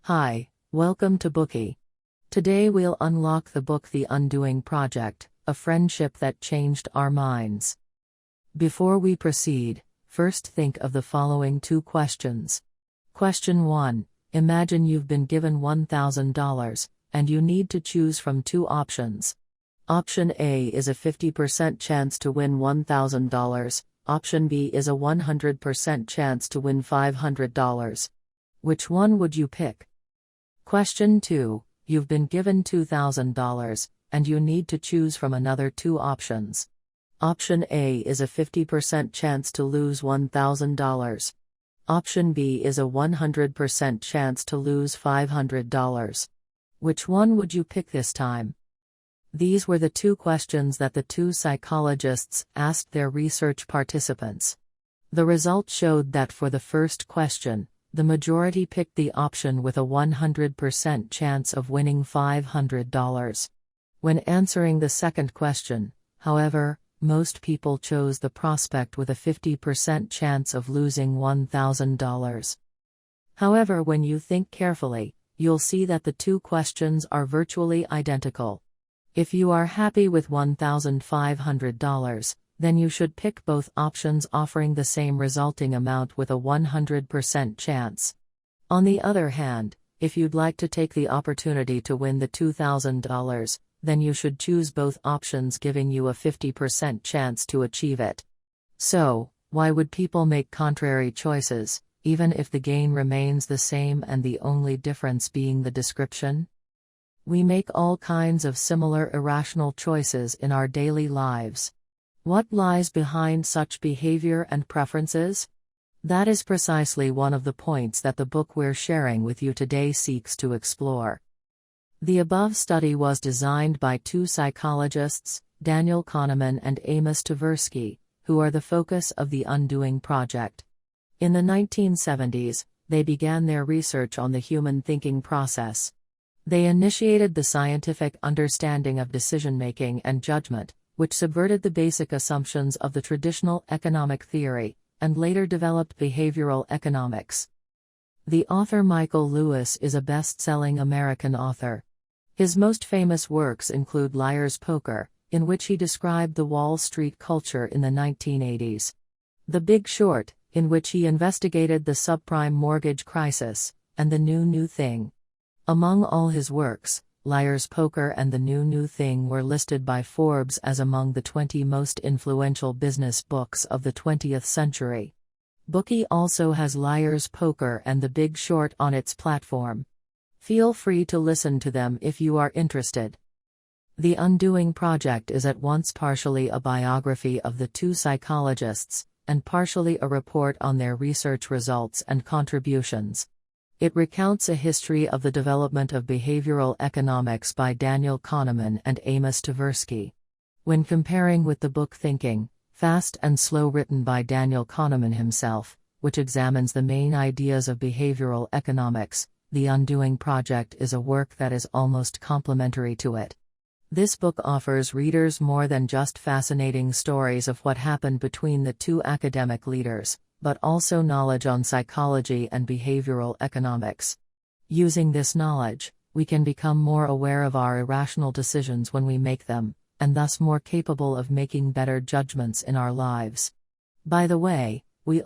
Hi, welcome to Bookie. Today we'll unlock the book The Undoing Project, a friendship that changed our minds. Before we proceed, first think of the following two questions. Question 1. Imagine you've been given $1,000, and you need to choose from two options. Option A is a 50% chance to win $1,000, option B is a 100% chance to win $500. Which one would you pick? Question 2. You've been given $2,000, and you need to choose from another two options. Option A is a 50% chance to lose $1,000. Option B is a 100% chance to lose $500. Which one would you pick this time? These were the two questions that the two psychologists asked their research participants. The results showed that for the first question, the majority picked the option with a 100% chance of winning $500. When answering the second question, however, most people chose the prospect with a 50% chance of losing $1,000. However, when you think carefully, you'll see that the two questions are virtually identical. If you are happy with $1,500, then you should pick both options offering the same resulting amount with a 100% chance. On the other hand, if you'd like to take the opportunity to win the $2,000, then you should choose both options giving you a 50% chance to achieve it. So, why would people make contrary choices, even if the gain remains the same and the only difference being the description? We make all kinds of similar irrational choices in our daily lives. What lies behind such behavior and preferences? That is precisely one of the points that the book we're sharing with you today seeks to explore. The above study was designed by two psychologists, Daniel Kahneman and Amos Tversky, who are the focus of the Undoing Project. In the 1970s, they began their research on the human thinking process. They initiated the scientific understanding of decision-making and judgment, which subverted the basic assumptions of the traditional economic theory, and later developed behavioral economics. The author Michael Lewis is a best-selling American author. His most famous works include Liar's Poker, in which he described the Wall Street culture in the 1980s. The Big Short, in which he investigated the subprime mortgage crisis, and The New Thing. Among all his works, Liar's Poker and The New Thing were listed by Forbes as among the 20 most influential business books of the 20th century. Bookie also has Liar's Poker and The Big Short on its platform. Feel free to listen to them if you are interested. The Undoing Project is at once partially a biography of the two psychologists, and partially a report on their research results and contributions. It recounts a history of the development of behavioral economics by Daniel Kahneman and Amos Tversky. When comparing with the book Thinking, Fast and Slow written by Daniel Kahneman himself, which examines the main ideas of behavioral economics, The Undoing Project is a work that is almost complementary to it. This book offers readers more than just fascinating stories of what happened between the two academic leaders, but also knowledge on psychology and behavioral economics. Using this knowledge, we can become more aware of our irrational decisions when we make them, and thus more capable of making better judgments in our lives. By the way, we